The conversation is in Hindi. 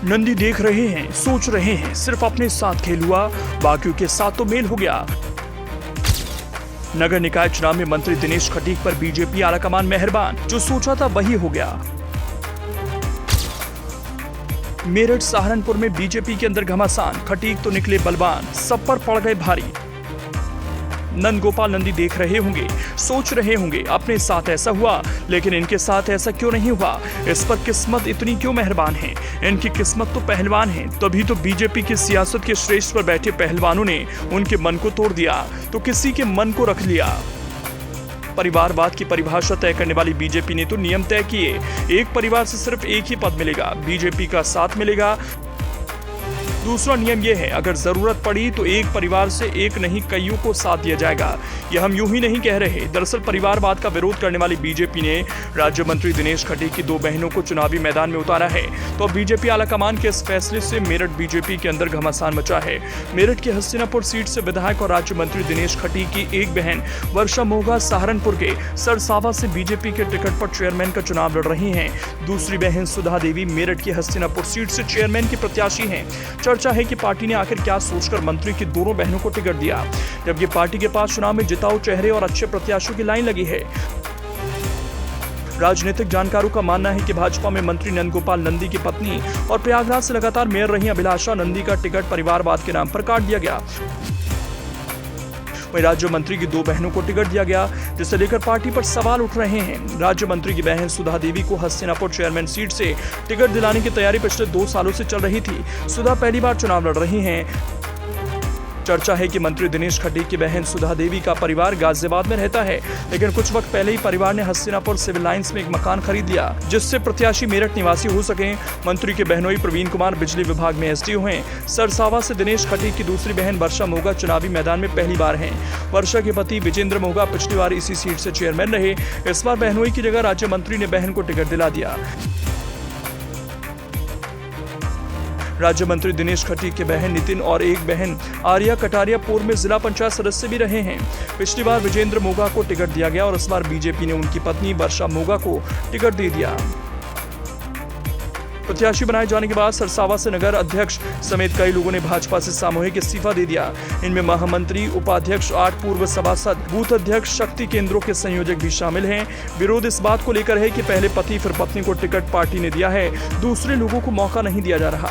नंदी देख रहे हैं, सोच रहे हैं, सिर्फ अपने साथ खेल हुआ, बाकियों के साथ तो मेल हो गया। नगर निकाय चुनाव में मंत्री दिनेश खटीक पर बीजेपी आलाकमान मेहरबान, जो सोचा था वही हो गया। मेरठ सहारनपुर में बीजेपी के अंदर घमासान, खटीक तो निकले बलवान, सब पर पड़ गए भारी। नंद गोपाल नंदी देख रहे होंगे, सोच रहे होंगे अपने साथ ऐसा हुआ, लेकिन इनके साथ ऐसा क्यों नहीं हुआ? इस पर किस्मत इतनी क्यों मेहरबान है? इनकी किस्मत तो पहलवान है, तभी तो बीजेपी की सियासत के श्रेष्ठ पर बैठे पहलवानों ने उनके मन को तोड़ दिया, तो किसी के मन को रख लिया। परिवारवाद की परिभाषा तय करने वाली बीजेपी ने तो नियम तय किए, एक परिवार से सिर्फ एक ही पद मिलेगा, बीजेपी का साथ मिलेगा। दूसरा नियम यह है, अगर जरूरत पड़ी तो एक परिवार से एक नहीं कईयों को साथ दिया जाएगा। यह हम यूं ही नहीं कह रहे, दरअसल परिवारवाद का विरोध करने वाली बीजेपी ने राज्य मंत्री दिनेश खटीक की 2 बहनों को चुनावी मैदान में उतारा है। तो अब बीजेपी आलाकमान के इस फैसले से मेरठ बीजेपी के अंदर घमासान मचा है। मेरठ की हस्तिनापुर सीट से विधायक और राज्य मंत्री दिनेश खटीक की एक बहन वर्षा मोघा सहारनपुर के सरसावा से बीजेपी के टिकट पर चेयरमैन का चुनाव लड़ रही हैं। दूसरी बहन सुधा देवी मेरठ की हस्तिनापुर सीट से चेयरमैन की प्रत्याशी हैं। चर्चा है कि पार्टी ने आखिर क्या सोचकर मंत्री की दोनों बहनों को टिकट दिया, जबकि पार्टी के पास चुनाव में जिताऊ चेहरे और अच्छे प्रत्याशियों की लाइन लगी है। राजनीतिक जानकारों का मानना है कि भाजपा में मंत्री नंद गोपाल नंदी की पत्नी और प्रयागराज से लगातार मेयर रही अभिलाषा नंदी का टिकट परिवारवाद के नाम पर काट दिया गया। वहीं राज्य मंत्री की 2 बहनों को टिकट दिया गया, जिसे लेकर पार्टी पर सवाल उठ रहे हैं। राज्य मंत्री की बहन सुधा देवी को हस्तिनापुर चेयरमैन सीट से टिकट दिलाने की तैयारी पिछले 2 सालों से चल रही थी। सुधा पहली बार चुनाव लड़ रही हैं। चर्चा है कि मंत्री दिनेश खटीक की बहन सुधा देवी का परिवार गाजियाबाद में रहता है, लेकिन कुछ वक्त पहले ही परिवार ने हस्तिनापुर सिविल लाइंस में एक मकान खरीद लिया, जिससे प्रत्याशी मेरठ निवासी हो सके। मंत्री के बहनोई प्रवीण कुमार बिजली विभाग में एसडीओ हैं। सरसावा से दिनेश खटीक की दूसरी बहन वर्षा मोघा चुनावी मैदान में पहली बार हैं। वर्षा के पति विजेंद्र मोघा पिछली बार इसी सीट से चेयरमैन रहे। इस बार बहनोई की जगह राज्य मंत्री ने बहन को टिकट दिला दिया। राज्य मंत्री दिनेश खटीक के बहन नितिन और एक बहन आर्या कटारिया पूर्व में जिला पंचायत सदस्य भी रहे हैं। पिछली बार विजेंद्र मोघा को टिकट दिया गया और इस बार बीजेपी ने उनकी पत्नी वर्षा मोघा को टिकट दे दिया। प्रत्याशी बनाए जाने के बाद सरसावा से नगर अध्यक्ष समेत कई लोगों ने भाजपा से सामूहिक इस्तीफा दे दिया। इनमें महामंत्री, उपाध्यक्ष, 8 पूर्व सभासद, बूथ अध्यक्ष, शक्ति केंद्रों के संयोजक भी शामिल हैं। विरोध इस बात को लेकर है कि पहले पति फिर पत्नी को टिकट पार्टी ने दिया है, दूसरे लोगों को मौका नहीं दिया जा रहा।